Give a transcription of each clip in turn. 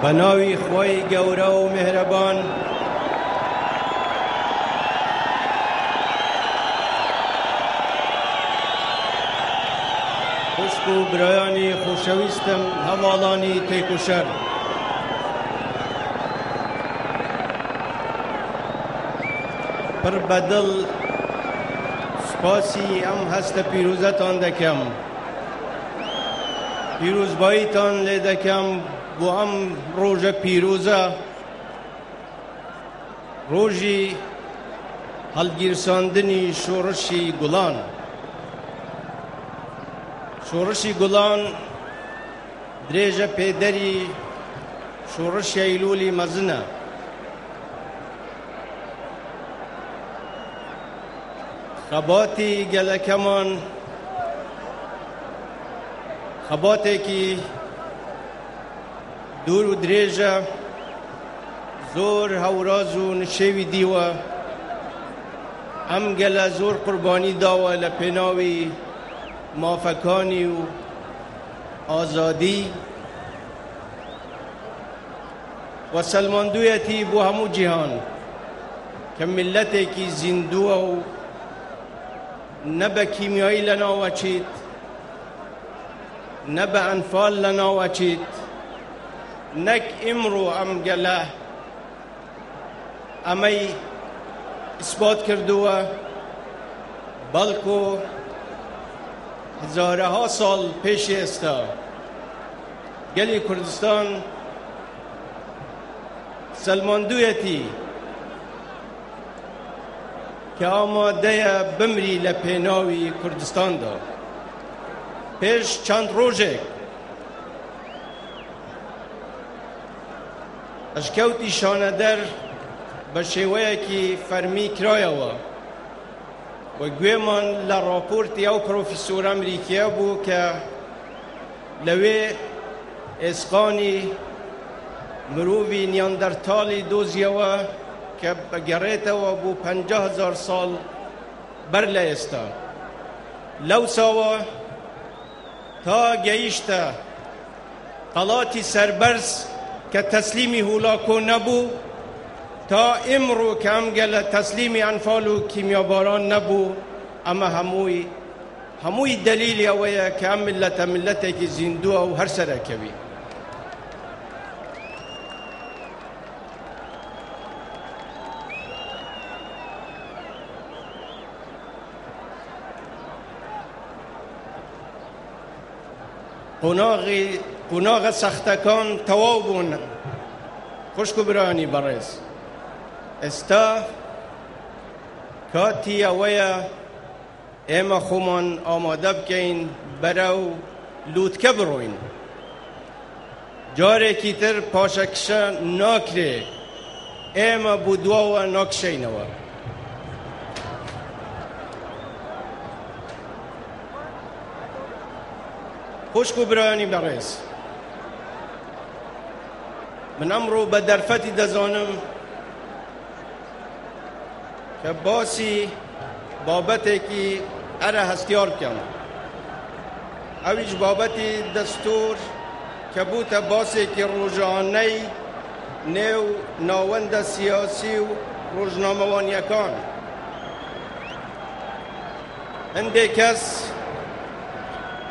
بناوی خوای گوره و مهربان خوشک و برایانی خوشویستم هوالانی تیکوشر پر بدل سپاسی ام هست پیروزتان دکم پیروزباییتان لیدکم بو ام روژ پیروزه روژی هلگیرساندنی شورشی گلان شورشی گلان دریج پیدری شورش ایلولی مزنه خباتی گلکمان خباتی که دور و دریجه زور هوراز و نشوی دیوه ام گل زور قربانی داوه لپناوی مافکانی و آزادی و سلماندویتی بو همو جهان که ملتی که زندوه و نبا کیمیایی لنا وچید نبا انفال لنا وچید نک امرو ام گله امی اثبات کردوه بلکو هزارها سال پیش استا گلی کردستان سلماندویتی که آماده بمری لپیناوی کردستان دا پیش چند روزه اشکوتی شاندر به شیوه که فرمی کرایوا و گویمان لراپورتی او پروفیسور امریکیه بو که لوی اسقانی مرووی نیاندرتالی دوزیوه که بگریته و بو 50,000 سال برلسته لو سوا تا گیشته قلاتی سربرز که تسلیمی هولاکو نبو تا امرو که هم گل تسلیمی انفال و کیمیاباران نبو اما هموی دلیلی اوه که هم ملتی که زندو و هر سره کبی قناغ سختکان توابون خوشکو برانی برز استا کاتی اویا اما خومان آماده بکین برو لوتکه بروین جاره کی تر پاشکشه ناکره اما بودوا و ناکشه نوا خوشکو برانی برز من امرو به درفتی دزانم که باسی بابتی که اره هستیار کم اویش بابتی دستور که بوتا باسی که روزانه نیو ناوند سیاسی و روزناموان یکان هنده کس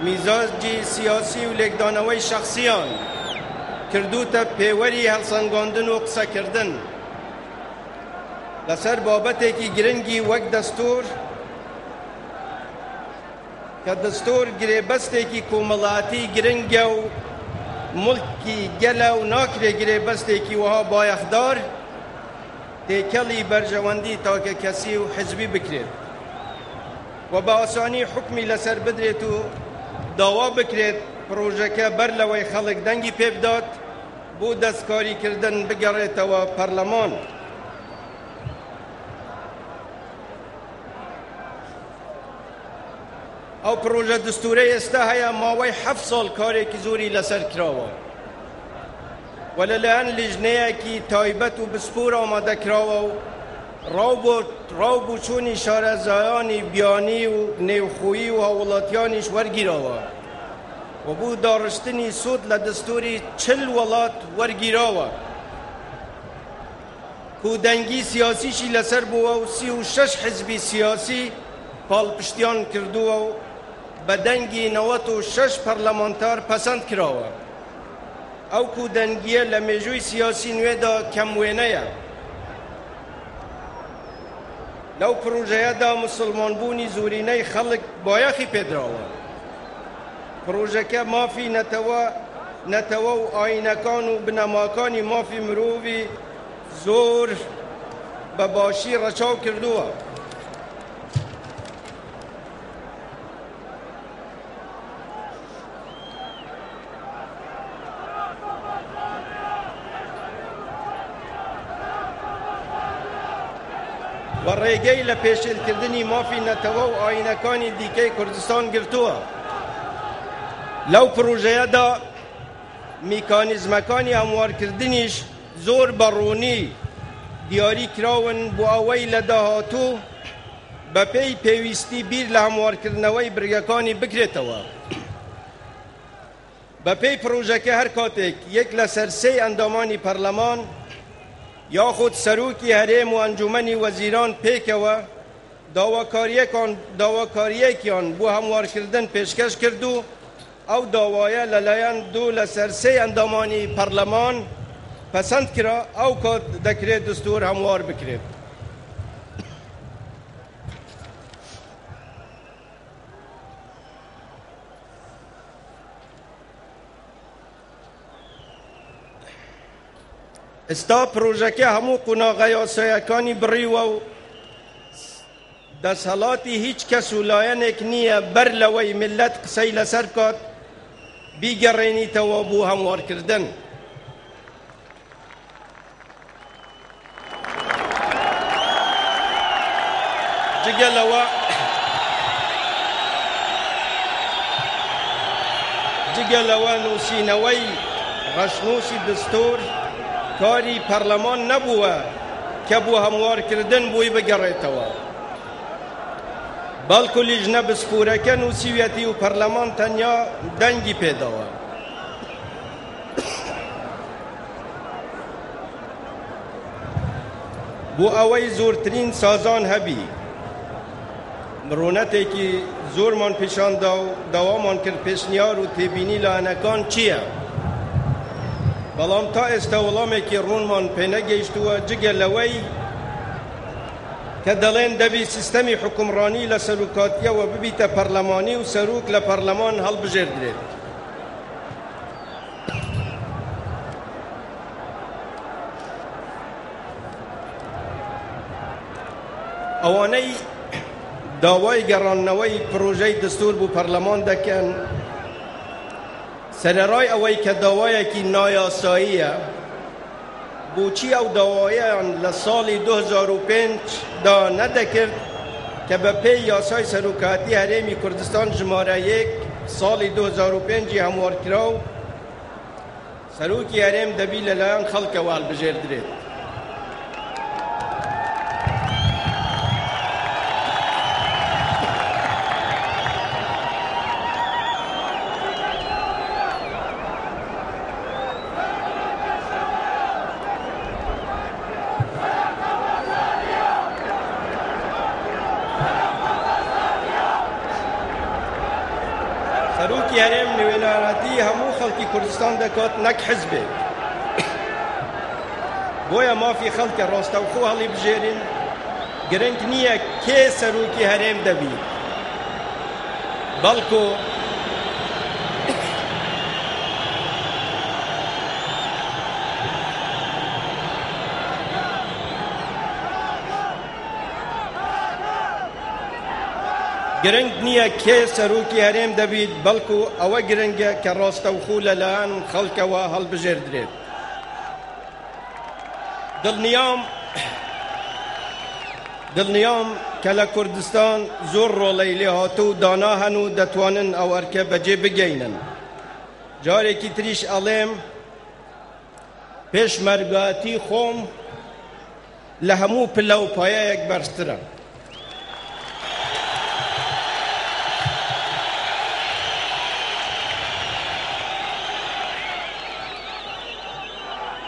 میزاجی سیاسی و لگدانوی شخصیان کردو تا پیوری هلسنگاندن و قصه کردن لسر بابتی که گرنگی وک دستور که دستور گره بسته که کوملاتی گرنگی و ملکی گله و ناکره گره بسته که وها بایخدار تیکلی برجواندی تا که کسی و حزبی بکرید و با آسانی حکمی لسر بدرید و داوا بکرید پروژه که برلوی خلق دنگی پیب داد بو دستکاری کردن بگرید و پرلمان او پروژه دستوری استه هیا ماوی 7 سال کاری که زوری لسر کراوه وللان لجنه کی تایبت و بسپور آماده کراوه راو چونی شارزایانی بیانی و نیوخویی و هولاتیانیش ورگیراوه و بو دارشتنی سود لدستوری 40 ولات ورگیراوه کو دنگی سیاسیشی لسر بوه و 36 حزبی سیاسی پالپشتیان کردوه و بدنگی 96 پرلمانتار پسند کراوه او کو دنگیه لمیجوی سیاسی نوی دا کموینه لو پروژه دا مسلمان بونی زورینه خلق بایخی پیدراوه پروژه که مافی نتوا و آینکان و بنماکانی مافی مرووی زور بباشی رچاو کردوه و ریگی لپیشل کردنی مافی نتوا و آینکانی دیگه کردستان گرتوه لو پروژه دا میکانیزمکانی هموار کردنیش زور برونی دیاری کراون بو اوی لدهاتو با پی پیوستی بیر لهموار کردنوی برگکانی بکریتوا با پی پروژه که هر کاتک یک لسر 3 اندامانی پرلمان یا خود سروکی هرم و انجمنی وزیران پیکوا داواکاریه کیان بو هموار کردن پیشکش کردو او داوایه للایان 2 لسر 3 اندامانی پرلمان پسند کرا او که دکره دستور هموار بکرید استا پروژه که همو قناغه یاسایکانی بریو و دستحالاتی هیچ کس ولاینک نیه بر لوی ملت قسی لسر کات بیگرینی توابو هموار کردن جگلوا نوسینوی غشنوسی دستور کاری پرلمان نبوه که بو هموار کردن بوی بگریتوا بلکو لجنه بسپورکه نوسیویتی و پرلمان تنیا دنگی پیداوه بو اوی زورترین سازان هبی مرونتی که زورمان پیشان دوامان کرد پیشنیار و تبینی لعنکان چیه؟ بلام تا استولامی که رونمان پینه گیشتو جگه لوی که دلین دبی سیستمی حکمرانی لسلوکاتیه و ببیت پرلمانی و سروک لپرلمان هل بجردرید اوانی داوای گراننوی پروژه دستور بو پرلمان دکن سررای اوی که داوای که نایاساییه بوچی او داوایان لسال 2005 دا ندکرد که به پی یاسای سروکاتی هرمی کردستان جماره 1 سال 2005 هموار کراو سروکی هرم دبیل لایان خلق وال بجردرید سروکی هرم نویلاراتی همو خلقی کردستان دکات نک حزبه بویا ما فی خلق راستا و خو هلی بجیرین گرنگ نیه که سروکی هرم دبی بلکو گرنگ نیه که سروکی هرم دبید بلکو او گرنگه که راستا و خول لان خلق و هل بجردرید دلنیام که لکردستان زور رو لیلی هاتو دانا هنو دتوانن او ارکه بجه بگینن جاری کی تریش علم پیش مرگاتی خوم لهمو پلو پایه یک برستره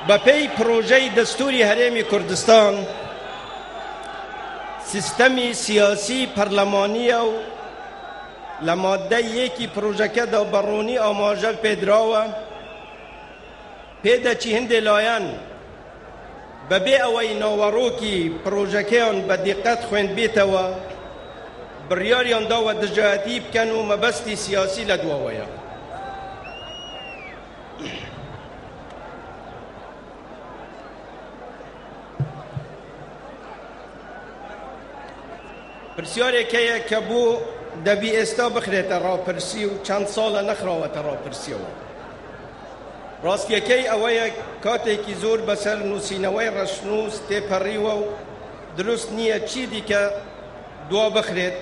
بپی پروژه دستوری هرم کردستان سیستمی سیاسی پرلمانی و لماده یکی پروژه که دا برونی آماجل پیدراوه پیدا چی هنده لاین ببی اوی نوروکی پروژه که اون بدقت خوین بیتوا بریاریان دا و دجاتی بکن و مبستی سیاسی لدواویا پرسیاری که بو دبی استا بخریت را پرسی و چند سال نخراوت را پرسی و راست یکی اوی کاتی که زور بسر نوسینوی رشنوس تی پری و درست نیه چی دی که دوا بخرید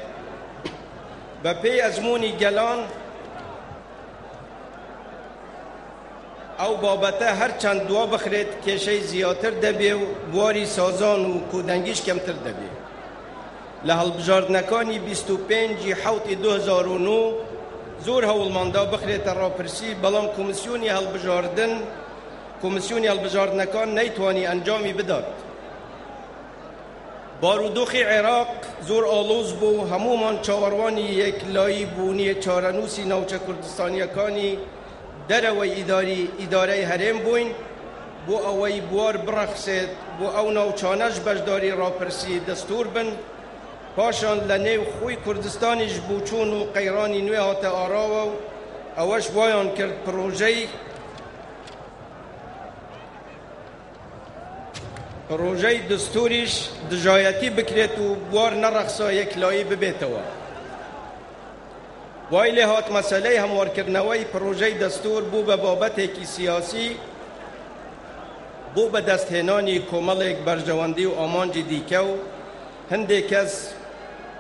با پی ازمونی گلان او بابته هر چند دوا بخرید کشی زیادتر دبی و بواری سازان و کودنگیش کمتر دبی لحال بجاردنکانی 25 حوت 2009 زور هولماندا بخرید را پرسی بلام کمیسیونی هلبجاردنکان نیتوانی انجامی بداد بارودوخی عراق زور آلوز بو همومان چاوروانی یک لایی بونی چارنوسی نوچه کردستانیکانی در اوی اداره هرم بوین بو اوی بوار برخصید بو او نوچانش بجداری را پرسی دستور بن پاشان لنیو خوی کردستانیش بوچون و قیرانی نوی هات آراو اوش بایان کرد پروژه دستوریش دجایتی بکرید و بوار نرخصا یک لایی ببیتوا وایلی هات مسئله هموار کرنوی پروژه دستور بو به بابت اکی سیاسی بو به دستهنانی کمال یک برجواندی و آمانج دیکه و هنده کس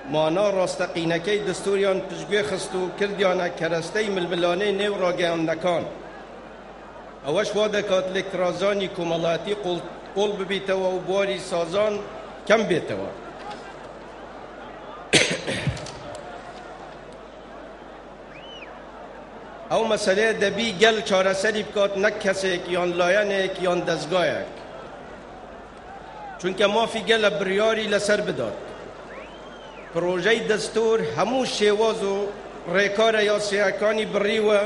مانا راستقینکی دستوریان پشگوی خستو کردیانه کرسته ململانه نیو را گیاندکان اوش واده کات لکترازانی کمالاتی قول ببیتوا و بواری سازان کم بیتوا او مسئله دبی گل چاره سری بکات نک کسی یان لاینک یان دزگایک چونکه ما فی گل بریاری لسر بداد پروژه دستور همو شیواز و ریکار یا سیاکانی بریوه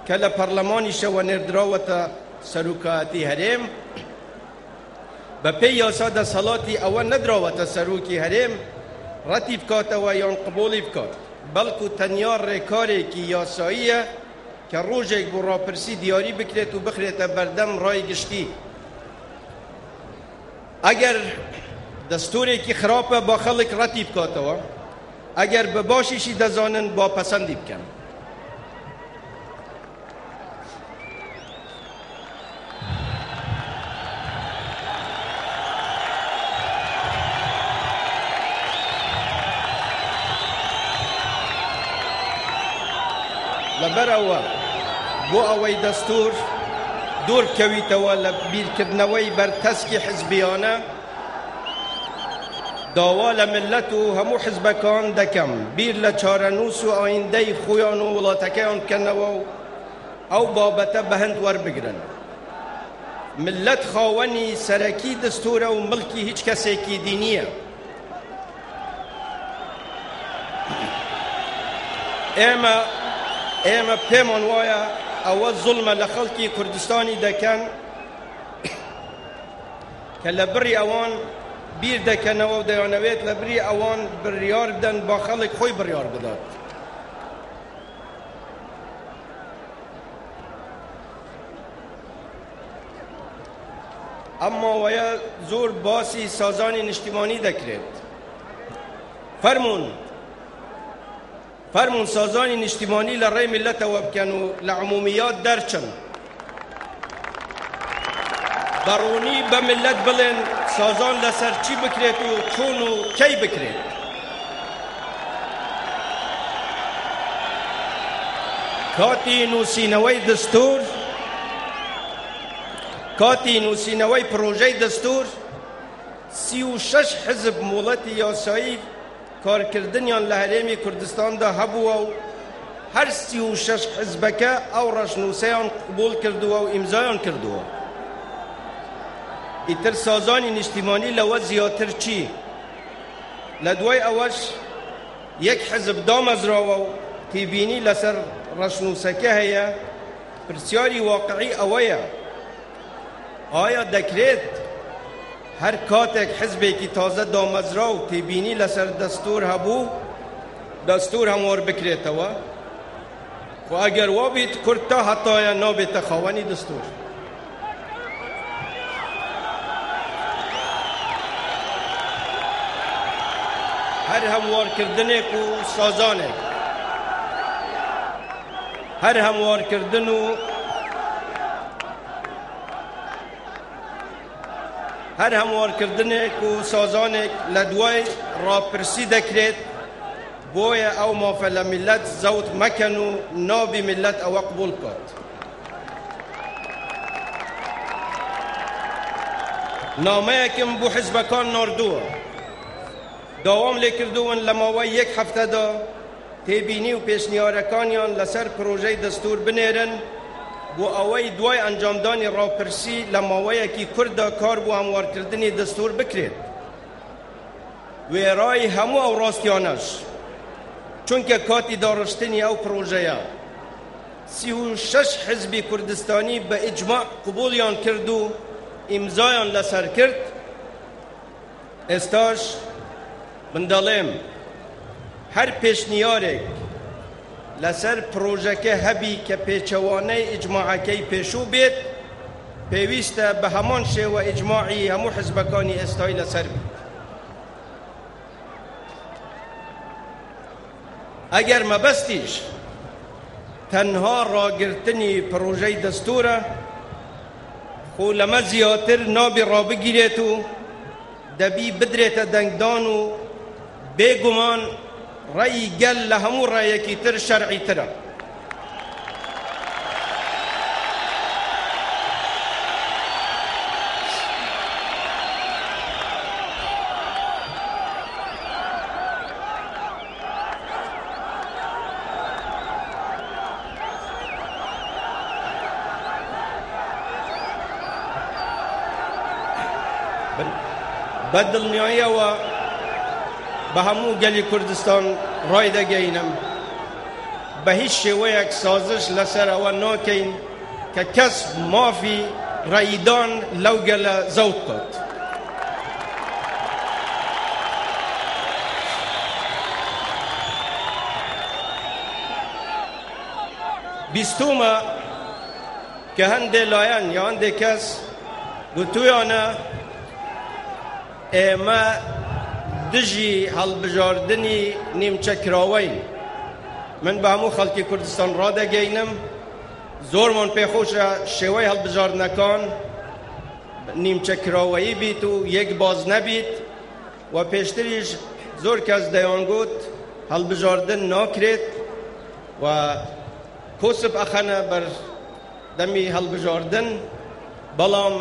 که لپرلمانی شو نردراوة سروکاتی هرم بپی یاساد صلاتی اول ندراوة سروکی هرم رتیب کات و یان قبولی بکات بلکو تنیار ریکاری کی یاساییه که روژک بو را پرسی دیاری بکرید و بخرید بردم رای گشتی اگر دستوری که خرابه با خلق رتیب کاتوا اگر بباشیشی دزانن با پسندی بکن لبر اوه بو اوی دستور دور کویتوا لبیر کردنوی بر تسکی حزبیانه داوال ملت و همو حزبکان دکم بیر لچارنوس و آینده خویان و ولاتکیان کنو او بابته بهند ور بگرن ملت خاونی سرکی دستور و ملکی هیچ کسی کی دینیه اما پیمان وایا اول ظلم لخلقی کردستانی دکن که لبری اوان بیر دکنه و دیانویت لبری اوان بریار بدن با خلق خوی بریار بداد اما ویا زور باسی سازانی نشتیمانی دکرید فرمون سازانی نشتیمانی لرای ملت و بکنو لعمومیات درچن برونی به ملت بلن سازان لسر چی بکرید و چون و کی بکرید کاتی نوسینوی پروژه دستور 36 حزب مولتی یاسایی کارکردنیان لهرمی کردستان دا هبو و هر 36 حزبکه او رشنوسیان قبول کردو و امضایان کردو ایتر سازانی نیشتیمانی لوا زیاتر چی؟ لدوی اوش یک حزب دام از راو تیبینی لسر رشنوسکه هیا پرسیاری واقعی اویا آیا دکرت هر کاتک حزبی که تازه دام از راو تیبینی لسر دستور هبو دستور هموار بکریتوا و اگر وابید کرتا حتی یا نابیت خوانی دستور هر هموار کردنه کو سازانه هر هموار کردنو هر هموار کردنه کو سازانه لدوی را پرسی دکرت بویا او مافل ملت زوت مکنو نابی ملت او قبول کد نامه کم بو حزبکان ناردوه دوام لکردون لما یک هفته دا تیبینی و پیشنیارکانیان لسر پروژه دستور بنیرن بو اوی دوی انجامدانی راپرسی لما یکی کرده کار بو هموار کردنی دستور بکرید ویرای همو او راستیانش چونکه کاتی دارشتنی او پروژه 36 حزبی کردستانی به اجماع قبولیان کردو امضایان لسر کرد استاش بندالیم هر پیشنیارک لسر پروژه که هبی که پیچوانه اجماعی که پیشو بید پیوسته به همان شیوه اجماعی همو حزبکانی استای لسر بید اگر مبستیش تنها راگرتنی پروژه دستوره خو لما زیاتر نابی را بگیریتو دبی بدریت دنگدانو بگمان رأی گل لهمو رأی کی تر شرعی تره بدل نیایه و به همو گلی کردستان رای دگینم به هیچ شیوه یک سازش لسر و ناکین که کس مافی رایدان لو گل زود کد بیستومه که هنده لاین یا هنده کس گوتویانه اما دجی هل بجاردنی نیمچه کراوی من به همو خلقی کردستان را دگینم زور من پیخوش شوی هل بجاردنکان نیمچه کراوی بیت و یک باز نبیت و پیشتریش زور کس دیانگوت هل بجاردن ناکرید و کوسب اخنه بر دمی هل بجاردن بلام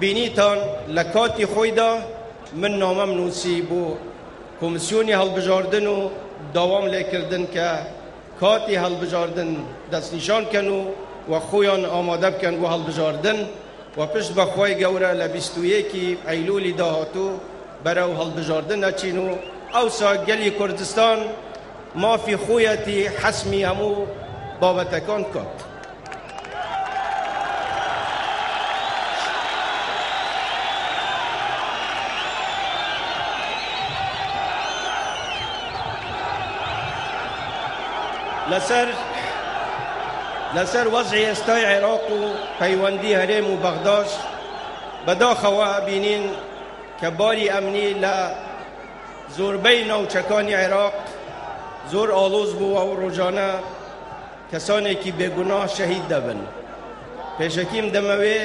بینیتان لکاتی خویده من نامم نوسی بو کمیسیونی هلبجاردن و دوام لیکردن که کاتی هلبجاردن دست نشان کنو و خویان آماده بکن و هلبجاردن و پشت بخوای گوره لبیستویه کی ایلولی داهاتو برو هلبجاردن نچینو اوسا گلی کردستان ما فی خویتی حسمی همو بابتکان کات لسر وضعی استای عراق و پیوندی هرم و بغداد بدا خواه بینین که باری امنی لزوربی نوچکانی عراق زور آلوز بو و روزانه کسانی که بگناه شهید دبن پیشکیم دموی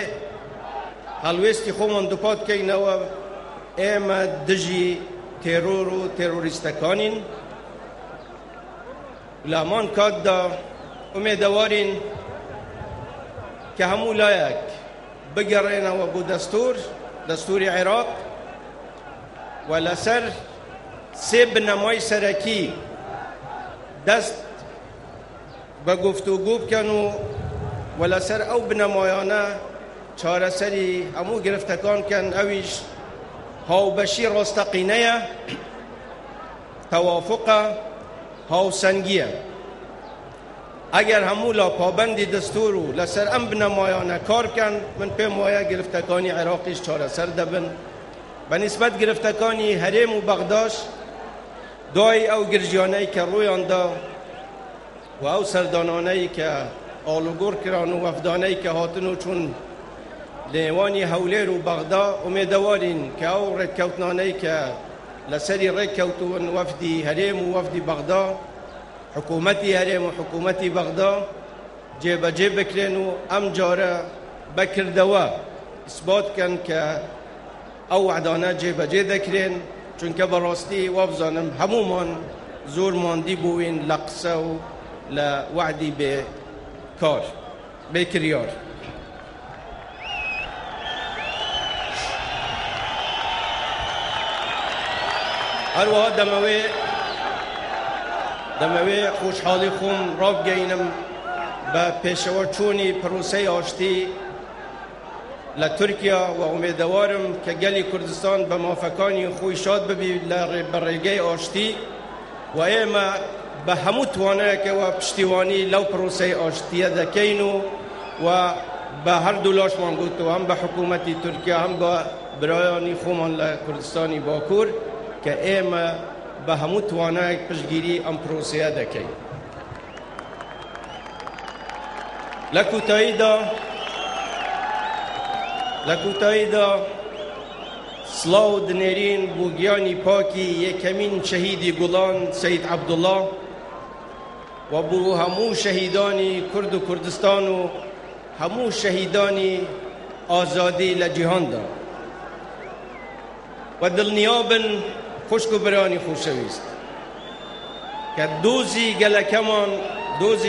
هلویستی خومن دوپاد که اینو ایم دجی ترور و تروریستکانین لامان کاد دا امیدوارین که همو لایک بگرین و بو دستور عراق و لسر سب نمای سرکی دست به گفتگو بکنو و لسر او بنمایانه چاره سری همو گرفتکان کن اویش هاو بشی راستقینه توافقه هاو سنگیه اگر همو لا پابندی دستور و لسر ام بنمایانه کار کن من پیم وایه گرفتکانی عراقیش چاره سر دبن به نسبت گرفتکانی حریم و بغداش دای او گرجیانه که رویان دا و او سردانانه که آلوگور کران و وفدانه که هاتنو چون لیوانی حولیر و بغدا امیدوارین که او رکوتنانه که لسری رکوتون وفدی حریم و وفدی بغدا حکومتی حریم و حکومتی بغدا جیب جیب بکرین و ام جاره بکردوا اثبات کن که او وعدانه جیب جیب دکرین چون که براستی وابزانم همومان زور ماندی بوین لقصه و لوعدی به کار بکریار هروها دموی خوشحالی خوم راب گینم به پیشور چونی پروسه آشتی لترکیه و امیدوارم که گلی کردستان به موافقانی خوی شاد ببی لبرگه آشتی و ایما به همو توانه که و پشتیوانی لو پروسه آشتیه دکینو و به هر دولاش مانگوتو هم به حکومتی ترکیه هم به برایانی خومان لکردستانی باکور که ایما به همو توانه پشگیری ام پروسه دکین لکوتایی دا سلاو دنیرین بوگیانی پاکی یکمین شهیدی گلان سید عبدالله و بو همو شهیدانی کرد و کردستان و همو شهیدانی آزادی لجهان دا و دلنیابن خوشک و برانی خوشویست که دوزی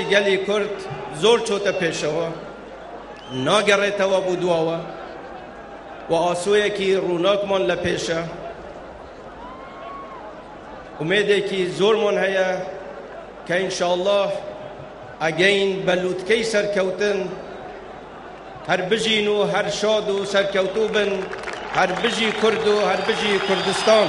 گلی کرد زور چوتا پیشوا ناگره و بودواوا و آسوی که روناک من لپیشه امیده که زور من هیا که انشاءالله اگین بلودکی سرکوتن هر بجین و هر شاد و سرکوتو بن هر بجی کرد و هر بجی کردستان